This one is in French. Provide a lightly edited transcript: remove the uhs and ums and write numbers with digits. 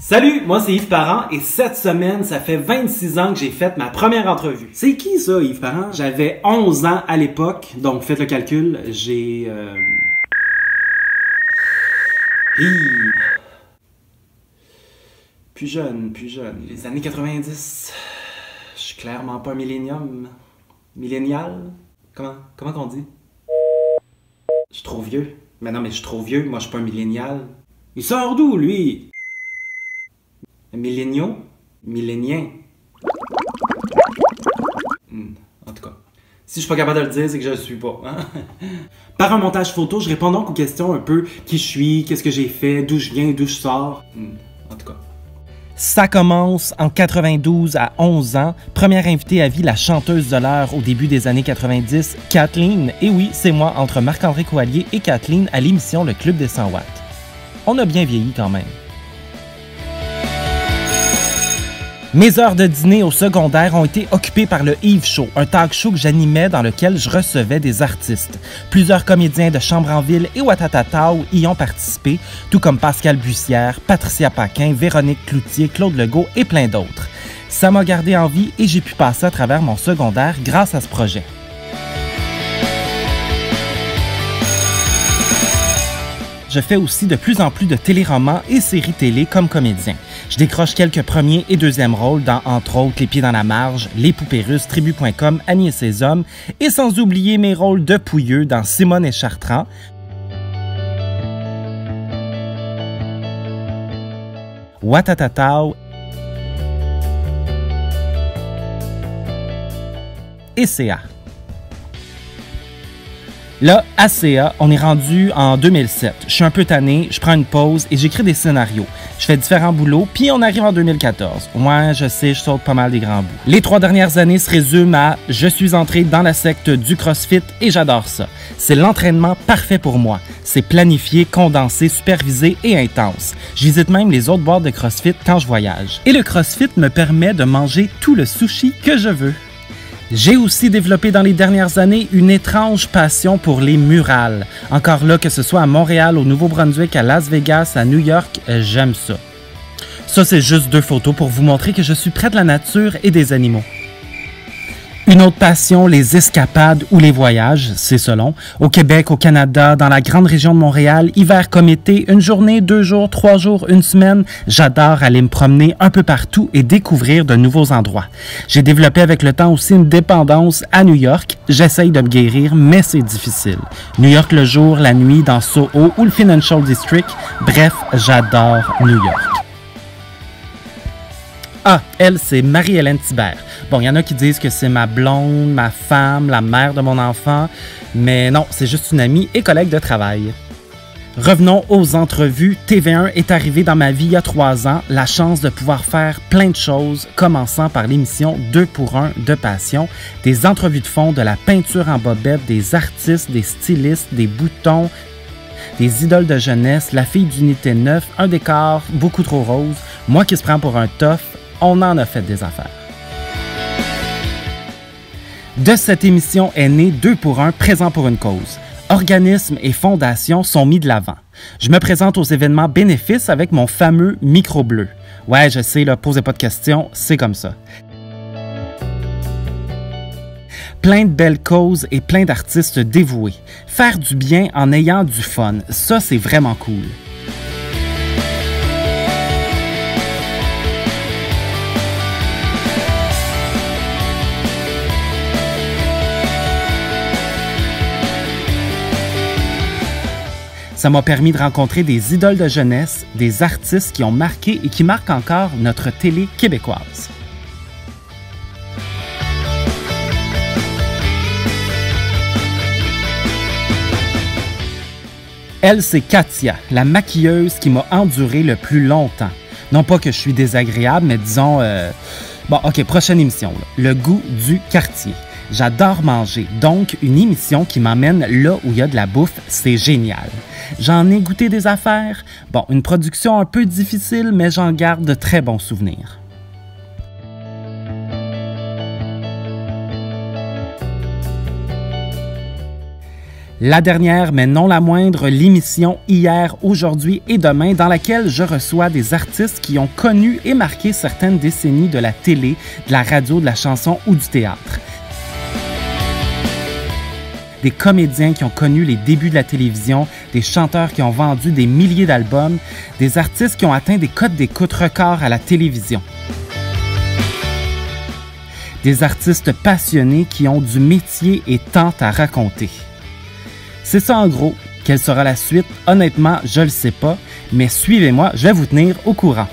Salut, moi c'est Yves Parent et cette semaine, ça fait 26 ans que j'ai fait ma première entrevue. C'est qui ça, Yves Parent? J'avais 11 ans à l'époque, donc faites le calcul, j'ai... Plus jeune. Les années 90, je suis clairement pas un millénium. Millénial? Comment qu'on dit? Je suis trop vieux. Mais non, mais je suis trop vieux, moi je suis pas un millénial. Il sort d'où, lui? Milléniaux? Millénien? En tout cas, si je suis pas capable de le dire, c'est que je le suis pas. Hein? Par un montage photo, je réponds donc aux questions un peu qui je suis, qu'est-ce que j'ai fait, d'où je viens, d'où je sors. En tout cas. Ça commence en 92 à 11 ans. Première invitée à vie, la chanteuse de l'heure au début des années 90, Kathleen. Et oui, c'est moi, entre Marc-André Coallier et Kathleen, à l'émission Le Club des 100 watts. On a bien vieilli quand même. Mes heures de dîner au secondaire ont été occupées par le Yves Show, un talk show que j'animais dans lequel je recevais des artistes. Plusieurs comédiens de Chambre-en-Ville et Ouattatataou y ont participé, tout comme Pascal Bussière, Patricia Paquin, Véronique Cloutier, Claude Legault et plein d'autres. Ça m'a gardé en vie et j'ai pu passer à travers mon secondaire grâce à ce projet. Je fais aussi de plus en plus de téléromans et séries télé comme comédien. Je décroche quelques premiers et deuxièmes rôles dans, entre autres, Les Pieds dans la marge, Les Poupées russes, Tribu.com, Annie et ses hommes, et sans oublier mes rôles de pouilleux dans Simone et Chartrand, Ouattatataou et CA. Là, à CA, on est rendu en 2007. Je suis un peu tanné, je prends une pause et j'écris des scénarios. Je fais différents boulots, puis on arrive en 2014. Ouais, je sais, je saute pas mal des grands bouts. Les 3 dernières années se résument à « Je suis entré dans la secte du CrossFit et j'adore ça. C'est l'entraînement parfait pour moi. C'est planifié, condensé, supervisé et intense. Je visite même les autres boîtes de CrossFit quand je voyage. Et le CrossFit me permet de manger tout le sushi que je veux. » J'ai aussi développé dans les dernières années une étrange passion pour les murales. Encore là, que ce soit à Montréal, au Nouveau-Brunswick, à Las Vegas, à New York, j'aime ça. Ça, c'est juste 2 photos pour vous montrer que je suis près de la nature et des animaux. Une autre passion, les escapades ou les voyages, c'est selon. Au Québec, au Canada, dans la grande région de Montréal, hiver comme été, 1 journée, 2 jours, 3 jours, 1 semaine, j'adore aller me promener un peu partout et découvrir de nouveaux endroits. J'ai développé avec le temps aussi une dépendance à New York. J'essaye de me guérir, mais c'est difficile. New York le jour, la nuit, dans Soho ou le Financial District. Bref, j'adore New York. Ah, elle, c'est Marie-Hélène Thibert. Bon, il y en a qui disent que c'est ma blonde, ma femme, la mère de mon enfant, mais non, c'est juste une amie et collègue de travail. Revenons aux entrevues. TV1 est arrivé dans ma vie il y a 3 ans, la chance de pouvoir faire plein de choses, commençant par l'émission 2 pour 1 de Passion, des entrevues de fond, de la peinture en bobette, des artistes, des stylistes, des boutons, des idoles de jeunesse, la fille d'unité 9, un décor beaucoup trop rose, moi qui se prends pour un tough. On en a fait des affaires. De cette émission est né 2 pour 1, présent pour une cause. Organismes et fondations sont mis de l'avant. Je me présente aux événements bénéfices avec mon fameux micro bleu. Ouais, je sais, là, posez pas de questions, c'est comme ça. Plein de belles causes et plein d'artistes dévoués. Faire du bien en ayant du fun, ça c'est vraiment cool. Ça m'a permis de rencontrer des idoles de jeunesse, des artistes qui ont marqué et qui marquent encore notre télé québécoise. Elle, c'est Katia, la maquilleuse qui m'a enduré le plus longtemps. Non pas que je suis désagréable, mais disons... Bon, OK, prochaine émission. Là. Le goût du quartier. J'adore manger, donc une émission qui m'emmène là où il y a de la bouffe, c'est génial. J'en ai goûté des affaires. Bon, une production un peu difficile, mais j'en garde de très bons souvenirs. La dernière, mais non la moindre, l'émission Hier, aujourd'hui et demain, dans laquelle je reçois des artistes qui ont connu et marqué certaines décennies de la télé, de la radio, de la chanson ou du théâtre. Des comédiens qui ont connu les débuts de la télévision, des chanteurs qui ont vendu des milliers d'albums, des artistes qui ont atteint des cotes d'écoute records à la télévision. Des artistes passionnés qui ont du métier et tant à raconter. C'est ça en gros. Quelle sera la suite? Honnêtement, je le sais pas, mais suivez-moi, je vais vous tenir au courant.